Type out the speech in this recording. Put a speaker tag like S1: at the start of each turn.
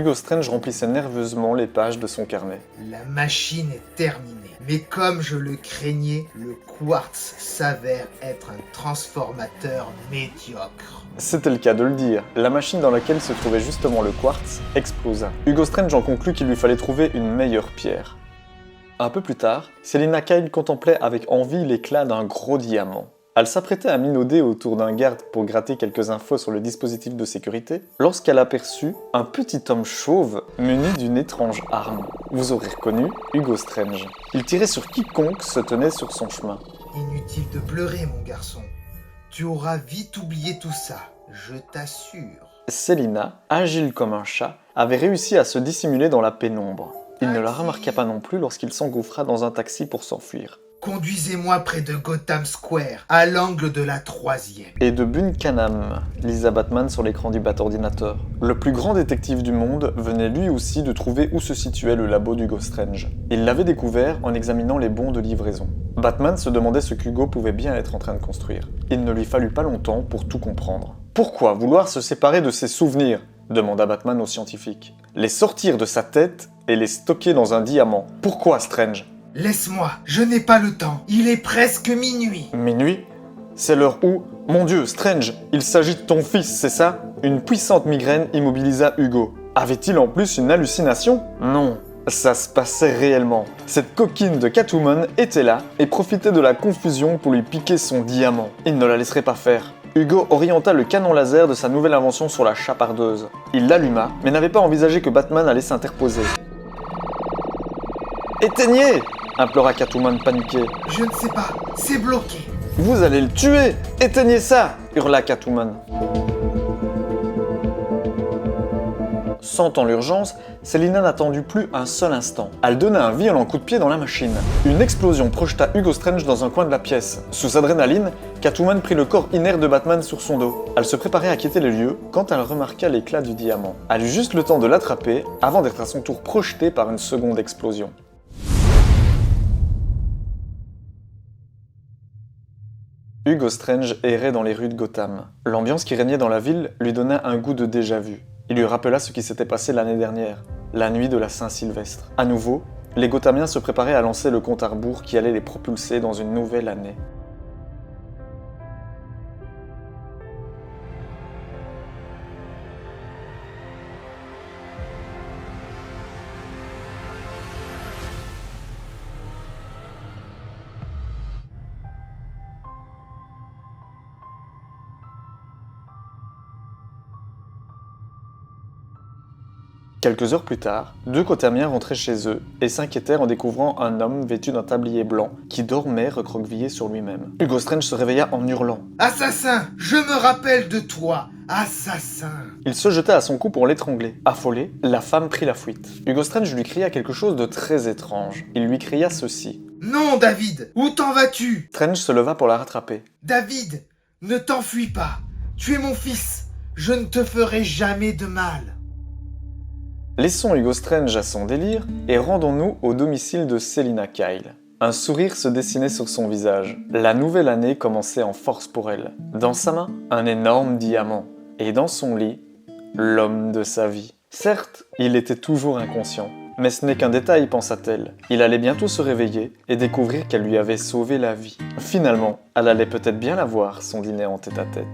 S1: Hugo Strange remplissait nerveusement les pages de son carnet.
S2: La machine est terminée. Mais comme je le craignais, le quartz s'avère être un transformateur médiocre.
S1: C'était le cas de le dire. La machine dans laquelle se trouvait justement le quartz explosa. Hugo Strange en conclut qu'il lui fallait trouver une meilleure pierre. Un peu plus tard, Selina Kyle contemplait avec envie l'éclat d'un gros diamant. Elle s'apprêtait à minauder autour d'un garde pour gratter quelques infos sur le dispositif de sécurité, lorsqu'elle aperçut un petit homme chauve muni d'une étrange arme. Vous aurez reconnu Hugo Strange. Il tirait sur quiconque se tenait sur son chemin.
S2: Inutile de pleurer, mon garçon. Tu auras vite oublié tout ça, je t'assure.
S1: Selina, agile comme un chat, avait réussi à se dissimuler dans la pénombre. Il ne la remarqua pas non plus lorsqu'il s'engouffra dans un taxi pour s'enfuir.
S2: Conduisez-moi près de Gotham Square, à l'angle de la 3e.
S1: Et de Buncanham, lisa Batman sur l'écran du bat-ordinateur. Le plus grand détective du monde venait lui aussi de trouver où se situait le labo d'Hugo Strange. Il l'avait découvert en examinant les bons de livraison. Batman se demandait ce qu'Hugo pouvait bien être en train de construire. Il ne lui fallut pas longtemps pour tout comprendre. Pourquoi vouloir se séparer de ses souvenirs ? Demanda Batman au scientifique. Les sortir de sa tête et les stocker dans un diamant. Pourquoi, Strange ?
S2: Laisse-moi, je n'ai pas le temps. Il est presque minuit.
S1: Minuit ? C'est l'heure où... Mon Dieu, Strange, il s'agit de ton fils, c'est ça ? Une puissante migraine immobilisa Hugo. Avait-il en plus une hallucination ? Non, ça se passait réellement. Cette coquine de Catwoman était là et profitait de la confusion pour lui piquer son diamant. Il ne la laisserait pas faire. Hugo orienta le canon laser de sa nouvelle invention sur la chapardeuse. Il l'alluma, mais n'avait pas envisagé que Batman allait s'interposer. « Éteignez !» implora Catwoman paniquée.
S2: « Je ne sais pas, c'est bloqué. »«
S1: Vous allez le tuer ! Éteignez ça !» hurla Catwoman. Sentant l'urgence, Selina n'attendit plus un seul instant. Elle donna un violent coup de pied dans la machine. Une explosion projeta Hugo Strange dans un coin de la pièce. Sous adrénaline, Catwoman prit le corps inerte de Batman sur son dos. Elle se préparait à quitter les lieux quand elle remarqua l'éclat du diamant. Elle eut juste le temps de l'attraper avant d'être à son tour projetée par une seconde explosion. Hugo Strange errait dans les rues de Gotham. L'ambiance qui régnait dans la ville lui donna un goût de déjà-vu. Il lui rappela ce qui s'était passé l'année dernière, la nuit de la Saint-Sylvestre. À nouveau, les Gothamiens se préparaient à lancer le compte à rebours qui allait les propulser dans une nouvelle année. Quelques heures plus tard, deux Gothamiens rentraient chez eux et s'inquiétèrent en découvrant un homme vêtu d'un tablier blanc qui dormait recroquevillé sur lui-même. Hugo Strange se réveilla en hurlant.
S2: « Assassin, je me rappelle de toi, assassin !»
S1: Il se jeta à son cou pour l'étrangler. Affolée, la femme prit la fuite. Hugo Strange lui cria quelque chose de très étrange. Il lui cria ceci.
S2: « Non, David, où t'en vas-tu ?»
S1: Strange se leva pour la rattraper.
S2: « David, ne t'enfuis pas, tu es mon fils, je ne te ferai jamais de mal. »
S1: Laissons Hugo Strange à son délire et rendons-nous au domicile de Selina Kyle. Un sourire se dessinait sur son visage. La nouvelle année commençait en force pour elle. Dans sa main, un énorme diamant. Et dans son lit, l'homme de sa vie. Certes, il était toujours inconscient. Mais ce n'est qu'un détail, pensa-t-elle. Il allait bientôt se réveiller et découvrir qu'elle lui avait sauvé la vie. Finalement, elle allait peut-être bien l'avoir, son dîner en tête-à-tête.